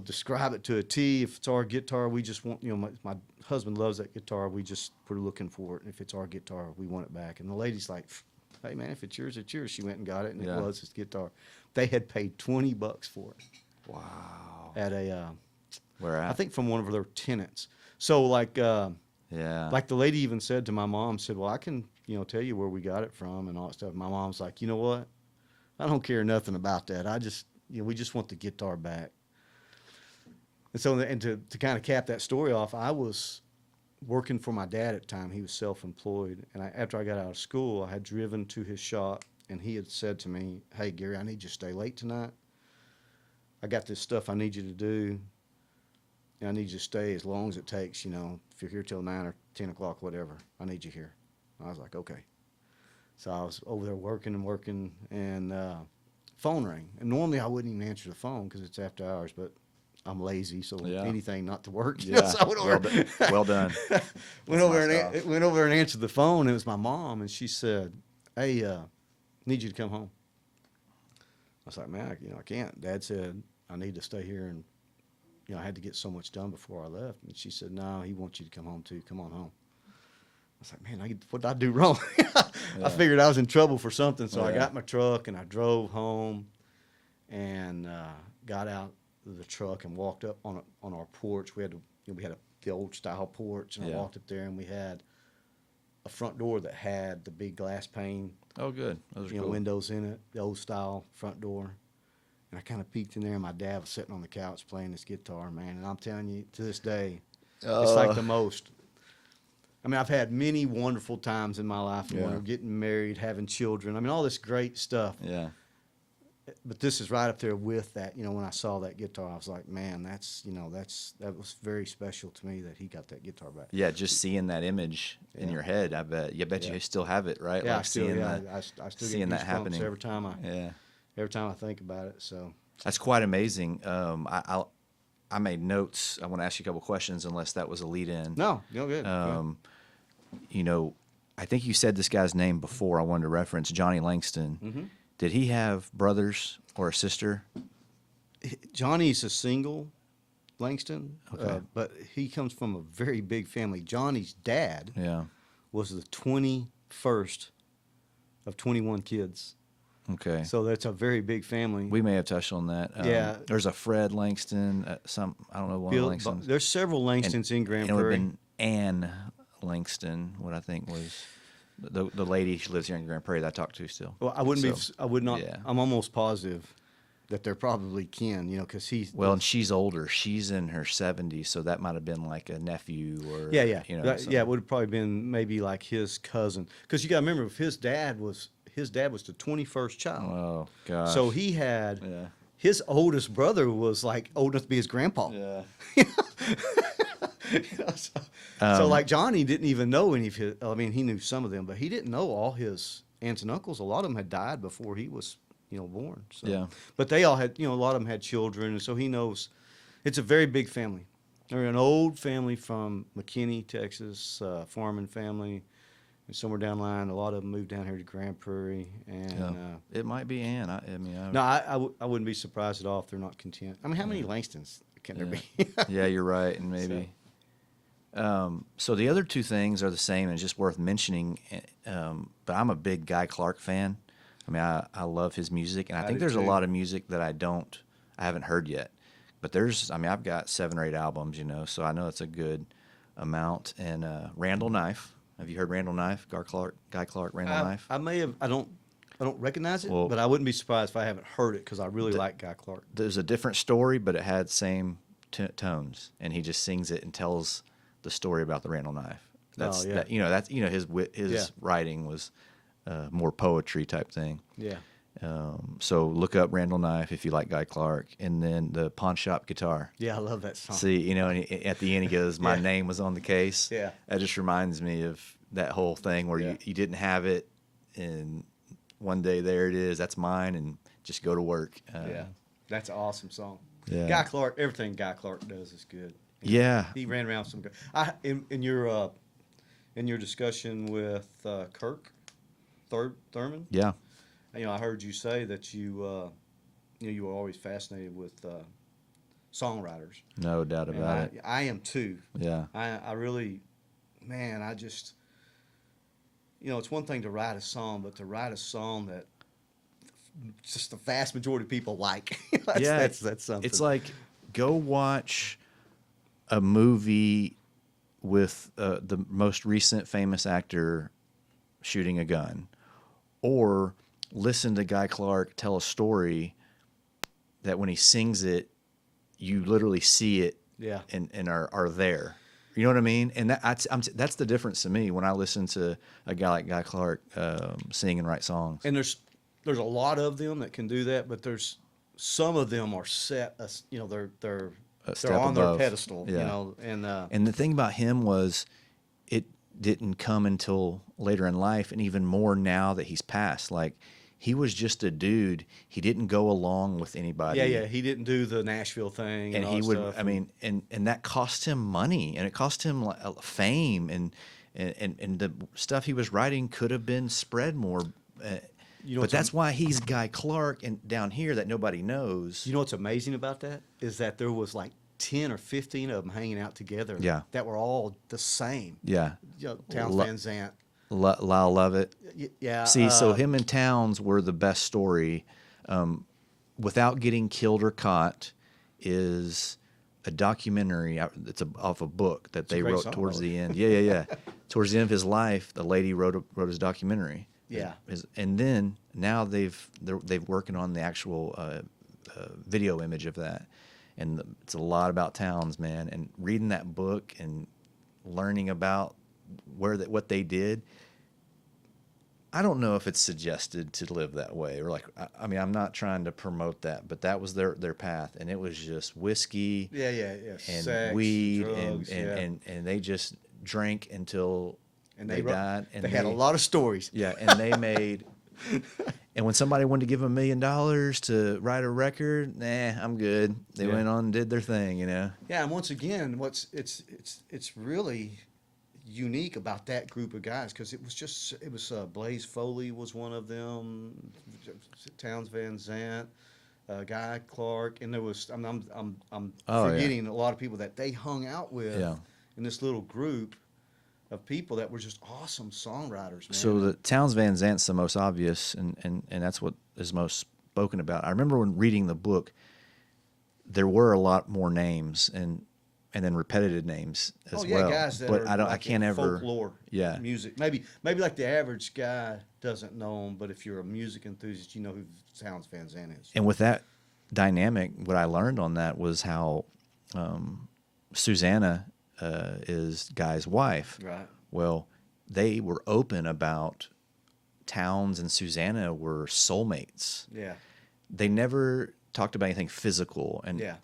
describe it to a T. If it's our guitar, we just want, my husband loves that guitar. We're looking for it. And if it's our guitar, we want it back. And the lady's like, hey man, if it's yours, it's yours. She went and got it, and it was his guitar. They had paid $20 for it. Wow. At a, Where at? I think from one of their tenants. So like the lady even said to my mom, said, well, I can, tell you where we got it from and all that stuff. My mom's like, you know what? I don't care nothing about that. I just, we just want the guitar back. And so, to kind of cap that story off, I was working for my dad at the time. He was self-employed. And after I got out of school, I had driven to his shop, and he had said to me, hey, Gary, I need you to stay late tonight. I got this stuff I need you to do, and I need you to stay as long as it takes, if you're here till 9 or 10 o'clock, whatever, I need you here. I was like, okay. So I was over there working, and phone rang. And normally I wouldn't even answer the phone because it's after hours, but I'm lazy, so Yeah. anything not to work. Yeah. So I went over, Well done. went over my and went over and answered the phone. It was my mom, and she said, "Hey, need you to come home." I was like, "Man, I can't." Dad said, "I need to stay here," and I had to get so much done before I left. And she said, "No, he wants you to come home too. Come on home." I was like, "Man, what did I do wrong?" I figured I was in trouble for something, so I Yeah. got my truck and I drove home, and got out of the truck and walked up on our porch. We had the old style porch, and I Yeah. walked up there, and we had a front door that had the big glass pane, Oh, good. Those are cool. windows in it, the old style front door. And I kind of peeked in there, and my dad was sitting on the couch playing this guitar, man. And I'm telling you, to this day, it's like the most. I mean, I've had many wonderful times in my life. Yeah. Getting married, having children. I mean, all this great stuff. Yeah. But this is right up there with that. When I saw that guitar, I was like, man, that was very special to me that he got that guitar back. Yeah, just seeing that image in Yeah. your head, I bet Yeah. you still have it, right? Yeah, Like seeing that, I still seeing get that goosebumps happening. every time Yeah. I think about it. So That's quite amazing. I made notes. I want to ask you a couple questions, unless that was a lead in. no, good. I think you said this guy's name before. I wanted to reference Johnny Langston. Mm-hmm. Did he have brothers or a sister? Johnny's a single, Langston, Okay. but he comes from a very big family. Johnny's dad Yeah. was the 21st of 21 kids. Okay. So that's a very big family. We may have touched on that. Yeah. There's a Fred Langston. I don't know one of the Langstons. There's several Langstons in Grand And it would have Prairie. been Ann Langston, what I think was the lady. She lives here in Grand Prairie that I talk to still. Well, I wouldn't So, I would not. yeah. I'm almost positive that they're probably kin. Because he's Well, and she's older. She's in her 70s, so that might have been like a nephew or yeah. something. It would have probably been maybe like his cousin. Because you got to remember, if his dad was the 21st child. Oh gosh. So he had Yeah. his oldest brother was like old enough to be his grandpa. Yeah. So like Johnny didn't even know any of his. I mean, he knew some of them, but he didn't know all his aunts and uncles. A lot of them had died before he was, born. So. Yeah. But they all had, a lot of them had children, and so he knows. It's a very big family. They're an old family from McKinney, Texas, farming family. And somewhere down the line, a lot of them moved down here to Grand Prairie, and Yeah. It might be Ann. I wouldn't be surprised at all if they're not content. I mean, how many Langstons can there be? Yeah, you're right, and maybe. So the other two things are the same and just worth mentioning. But I'm a big Guy Clark fan. I mean, I love his music, and I think do there's a too. lot of music that I haven't heard yet. But I've got 7 or 8 albums, so I know it's a good amount. And Randall Knife. Have you heard Randall Knife? Guy Clark, Randall Knife. I may have. I don't recognize it, Well, but I wouldn't be surprised if I haven't heard it because I really like Guy Clark. There's a different story, but it had same tones, and he just sings it and tells the story about the Randall Knife. That's yeah. his Yeah. writing was more poetry type thing. Yeah. So look up Randall Knife if you like Guy Clark, and then the Pawn Shop Guitar. Yeah, I love that song. See, and at the end he goes, "My Yeah. name was on the case." Yeah. That just reminds me of that whole thing where Yeah. you didn't have it, and one day there it is. That's mine, and just go to work. Yeah, that's an awesome song. Yeah. Guy Clark, everything Guy Clark does is good. Yeah. He ran around some good. In your discussion with Kirk Thurman, Yeah. I heard you say that you were always fascinated with songwriters. No doubt And about it. I am too. Yeah. I really, man, I just, it's one thing to write a song, but to write a song that just the vast majority of people like. that's something. It's like go watch a movie with the most recent famous actor shooting a gun, or listen to Guy Clark tell a story that when he sings it, you literally see it Yeah. and are there. You know what I mean? And that's the difference to me when I listen to a guy like Guy Clark sing and write songs. And there's a lot of them that can do that, but there's some of them are set. They're step on above. their pedestal. Yeah. And The thing about him was it didn't come until later in life, and even more now that he's passed. Like he was just a dude. He didn't go along with anybody. Yeah. He didn't do the Nashville thing, And all he that would, stuff. I mean, and that cost him money, and it cost him like, fame, and the stuff he was writing could have been spread more. You know But what's that's why he's Guy Clark and down here that nobody knows. You know what's amazing about that is that there was like 10 or 15 of them hanging out together. Yeah. That were all the same. Yeah. You know, Towns Van Zandt. Lyle Lovett. Yeah. See, so him and Towns were the best story. Without Getting Killed or Caught is a documentary. It's off a book that they a great wrote song, towards by the the end. Yeah. Towards the end of his life, the lady wrote his documentary. Yeah. And then now they're working on the actual video image of that, and it's a lot about Towns, man. And reading that book and learning about what they did. I don't know if it's suggested to live that way, or like, I mean, I'm not trying to promote that, but that was their path, and it was just whiskey, Yeah. and Sex, weed, drugs, and they just drank until and they died. And they had a lot of stories. Yeah, and they made. And when somebody wanted to give them $1 million to write a record, nah, I'm good. They went on and did their thing, you know. Yeah, and once again, it's really unique about that group of guys because it was Blaze Foley was one of them, Towns Van Zandt, Guy Clark, and there was I'm forgetting a lot of people that they hung out with in this little group of people that were just awesome songwriters, man. So the Towns Van Zant's the most obvious, and that's what is most spoken about. I remember when reading the book, there were a lot more names and then repetitive names as well. Guys that but are I like can't in ever folklore music. Maybe like the average guy doesn't know them, but if you're a music enthusiast, you know who Towns Van Zandt is. And with that dynamic, what I learned on that was how Susanna is Guy's wife. Right. Well, they were open about Towns and Susanna were soulmates. Yeah. They never talked about anything physical, and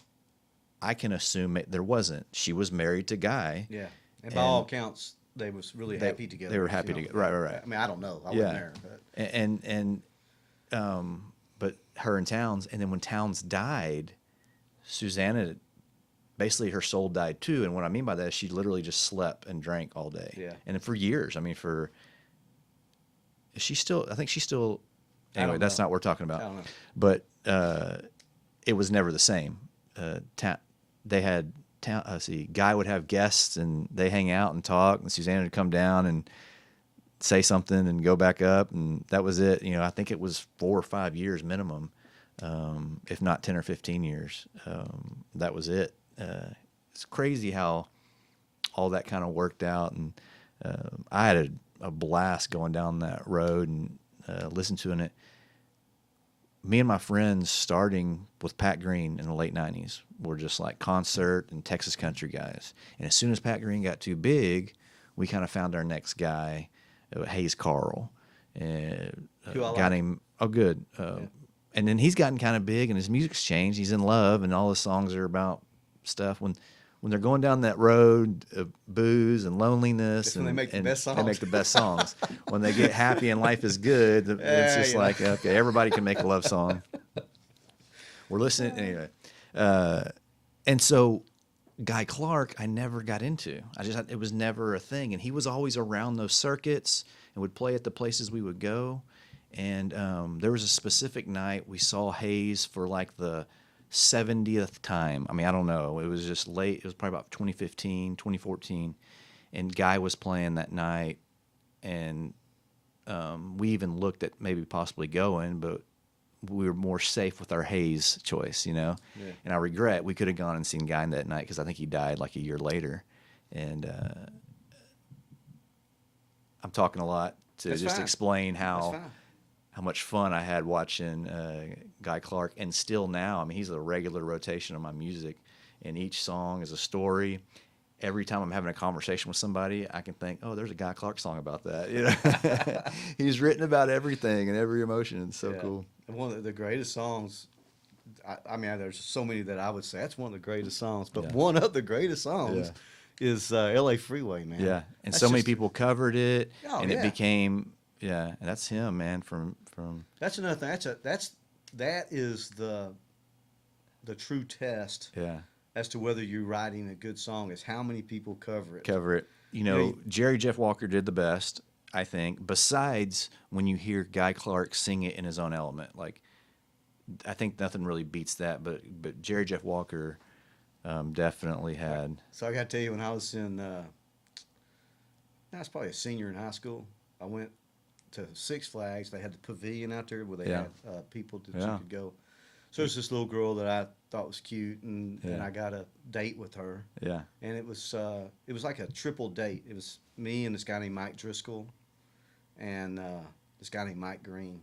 I can assume there wasn't. She was married to Guy. Yeah. And by all accounts, they was really happy together. They were happy together. Right. I mean, I don't know. I wasn't there. But. But her and Towns, and then when Towns died, Susanna, basically her soul died too. And what I mean by that is she literally just slept and drank all day. Yeah. And for years, I mean, I think she's still, anyway, that's not what we're talking about. I don't know. But it was never the same. Guy would have guests and they hang out and talk, and Susanna would come down and say something and go back up, and that was it. You know, I think it was 4 or 5 years minimum, if not 10 or 15 years. That was it. It's crazy how all that kind of worked out, and I had a blast going down that road and listening to it. Me and my friends, starting with Pat Green in the late 90s, were just like concert and Texas country guys. And as soon as Pat Green got too big, we kind of found our next guy, Hayes Carl, a guy named and then he's gotten kind of big and his music's changed. He's in love, and all his songs are about stuff when they're going down that road of booze and loneliness. That's when they make the best songs. They make the best songs. When they get happy and life is good, it's just like, okay, everybody can make a love song. We're listening anyway. And so Guy Clark, I never got into. It was never a thing. And he was always around those circuits and would play at the places we would go. And there was a specific night we saw Hayes for like the 70th time. I mean, I don't know. It was just late. It was probably about 2015, 2014. And Guy was playing that night. And we even looked at maybe possibly going, but we were more safe with our Hayes choice, you know? Yeah. And I regret we could have gone and seen Guy that night because I think he died like a year later. And I'm talking a lot to That's just fine. explain That's how fine. much fun I had watching Guy Clark. And still now, I mean, he's a regular rotation of my music. And each song is a story. Every time I'm having a conversation with somebody, I can think, oh, there's a Guy Clark song about that. You know, he's written about everything and every emotion. It's so cool. And one of the greatest songs, I mean, there's so many that I would say that's one of the greatest songs, but one of the greatest songs is L.A. Freeway, man. Yeah, and That's so many just- people covered it, Oh, and it yeah. became, and that's him, man, from from. That's another thing. That is the true test Yeah, as to whether you're writing a good song is how many people cover it. cover it. You know, Jerry Jeff Walker did the best, I think. Besides when you hear Guy Clark sing it in his own element, like I think nothing really beats that. But Jerry Jeff Walker definitely had. So I got to tell you, when I was I was probably a senior in high school. I went to Six Flags. They had the pavilion out there where they Yeah. had people that Yeah. you could go. So there's this little girl that I thought was cute, and Yeah. I got a date with her. Yeah, And it was like a triple date. It was me and this guy named Mike Driscoll, and this guy named Mike Green,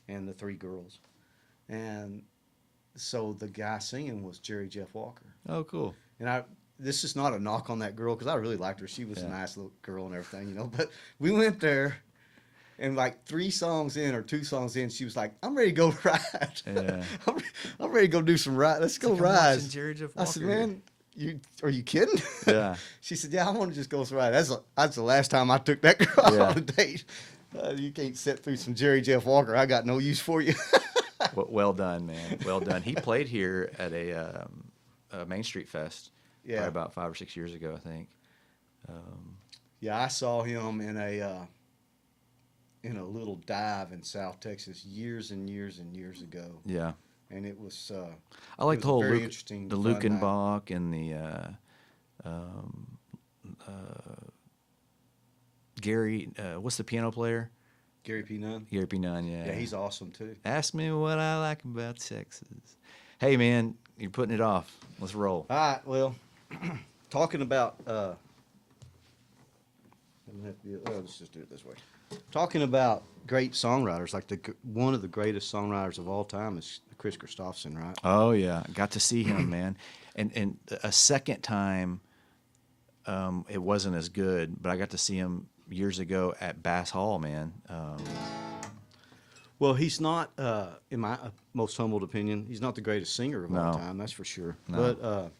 and the three girls. And so the guy singing was Jerry Jeff Walker. oh cool. And this is not a knock on that girl because I really liked her. She was a Yeah. nice little girl and everything, you know. But we went there, and like 3 songs in or 2 songs in, she was like, "I'm ready to go ride. Yeah. I'm ready to go do some ride. Let's go Like, I'm ride." watching Jerry Jeff I said, Walker. "Man, are you kidding?" Yeah. She said, "Yeah, I want to just go for a ride." That's the last time I took that girl Yeah. on a date. You can't sit through some Jerry Jeff Walker. I got no use for you. Well done, man. Well done. He played here at a Main Street Fest. Yeah. Probably about 5 or 6 years ago, I think. Yeah, I saw him in a little dive in South Texas years and years and years ago, Yeah. and it was. I like it the was a whole very interesting, the fun night. Lukenbach and the Gary. What's the piano player? Gary P. Nunn. Gary P. Nunn. Yeah. Yeah, he's awesome too. Ask me what I like about Texas. Hey, man, you're putting it off. Let's roll. All right, well, talking about. Let's just do it this way. Talking about great songwriters, like one of the greatest songwriters of all time is Chris Christopherson, right? Oh yeah, got to see him, man. And a second time, it wasn't as good, but I got to see him years ago at Bass Hall, man. Well, he's not, in my most humbled opinion, he's not the greatest singer of all No. time, that's for sure. No. But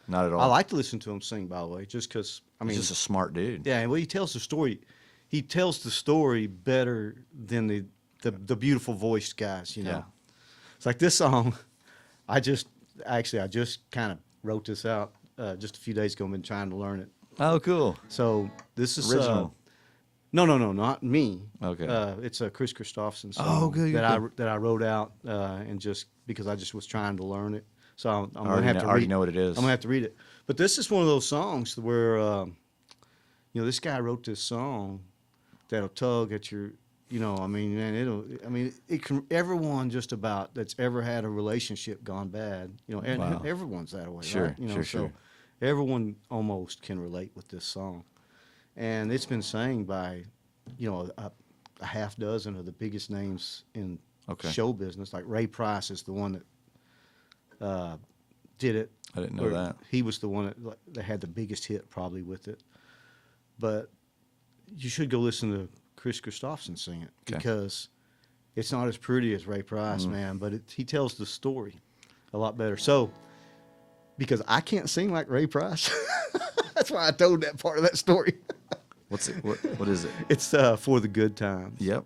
Not at all. I like to listen to him sing, by the way, just because, I mean, He's just a smart dude. yeah, well, he tells the story. He tells the story better than the beautiful voiced guys, you know. Yeah. It's like this song, I just kind of wrote this out just a few days ago. I've been trying to learn it. Oh, cool. So this is Original. No, not me. Okay. It's a Chris Christopherson song Oh, good, that I wrote out and just because I just was trying to learn it. So I'm I gonna have to already read. know what it is. I'm gonna have to read it. But this is one of those songs where this guy wrote this song that'll tug at your. I mean, man, it can. Everyone just about that's ever had a relationship gone bad. And Wow. everyone's that way, Sure, right? sure. So everyone almost can relate with this song, and it's been sang by, a half dozen of the biggest names in Okay. show business. Like Ray Price is the one that did it. I didn't know Or that. He was the one that had the biggest hit probably with it. But you should go listen to Chris Christopherson sing it Okay. because it's not as pretty as Ray Price, man, but he tells the story a lot better. So, because I can't sing like Ray Price, that's why I told that part of that story. What's it? What is it? It's For the Good Times. Yep.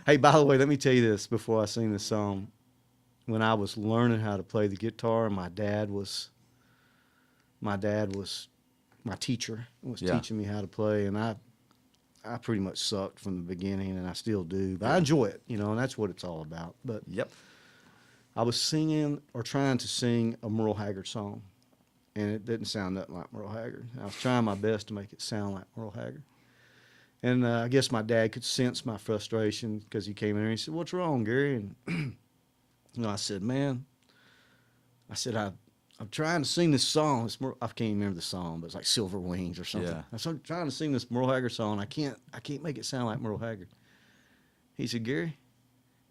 Hey, by the way, let me tell you this before I sing this song. When I was learning how to play the guitar, my dad was my teacher, was Yeah. teaching me how to play, and I pretty much sucked from the beginning, and I still do, but I enjoy it, and that's what it's all about. But Yep. I was singing or trying to sing a Merle Haggard song, and it didn't sound nothing like Merle Haggard. I was trying my best to make it sound like Merle Haggard. And I guess my dad could sense my frustration because he came in and he said, "What's wrong, Gary?" And I said, "Man," I'm trying to sing this song. I can't even remember the song, but it's like Silver Wings or something. Yeah. I said, "I'm trying to sing this Merle Haggard song. I can't make it sound like Merle Haggard." He said, "Gary,"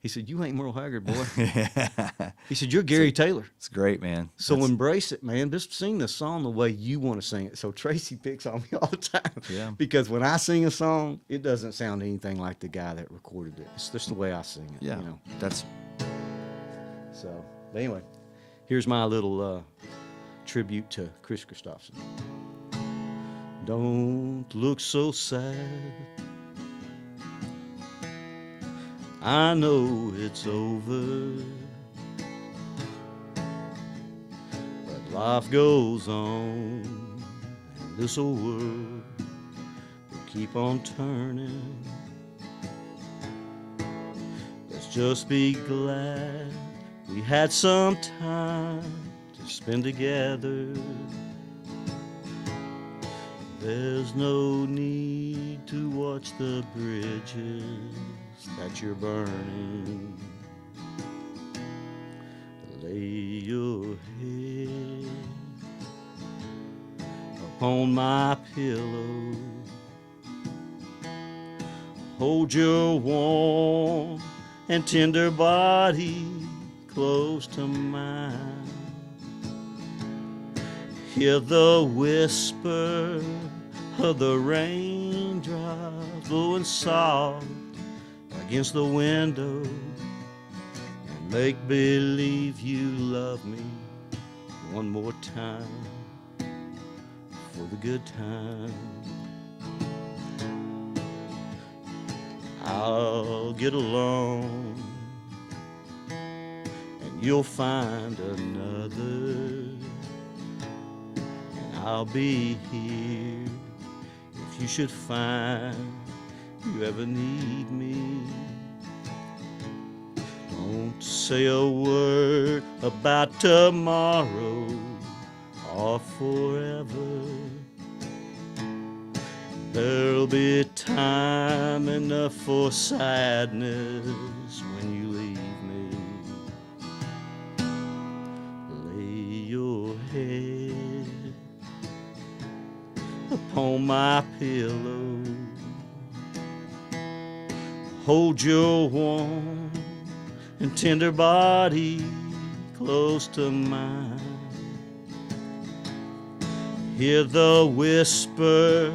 he said, "you ain't Merle Haggard, boy." He said, "You're Gary Taylor. It's great, man. So That's- embrace it, man. Just sing the song the way you want to sing it." So Tracy picks on me all the time. Yeah. Because when I sing a song, it doesn't sound anything like the guy that recorded it. It's just the way I sing it. yeah. That's So, but anyway, here's my little tribute to Chris Christopherson. Don't look so sad. I know it's over, but life goes on, and this old world will keep on turning. Let's just be glad we had some time to spend together. There's no need to watch the bridges that you're burning. Lay your head upon my pillow. Hold your warm and tender body close to mine. Hear the whisper of the raindrops blowing soft against the window, and make believe you love me one more time for the good time. I'll get along and you'll find another, and I'll be here if you should find you ever need me. Don't say a word about tomorrow or forever. There'll be time enough for sadness when you leave me. Lay your head upon my pillow. Hold your warm and tender body close to mine. Hear the whisper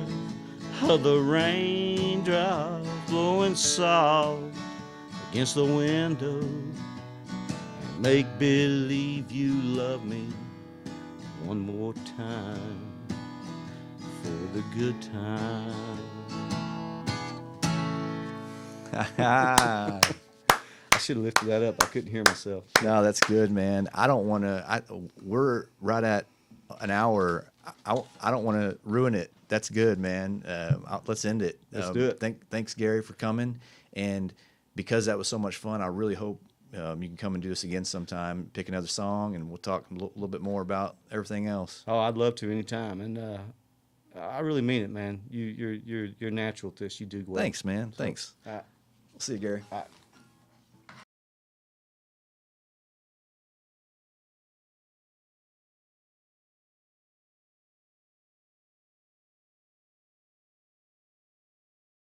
of the raindrops blowing soft against the window, and make believe you love me one more time for the good time. I should have lifted that up. I couldn't hear myself. No, that's good, man. I don't want to. We're right at an hour. I don't want to ruin it. That's good, man. Let's end it. Let's do it. Thanks, Gary, for coming. And because that was so much fun, I really hope you can come and do this again sometime. Pick another song, and we'll talk a little bit more about everything else. Oh, I'd love to anytime. And I really mean it, man. You're natural at this. You do well. Thanks, man. Thanks. All right. See you, Gary. All right.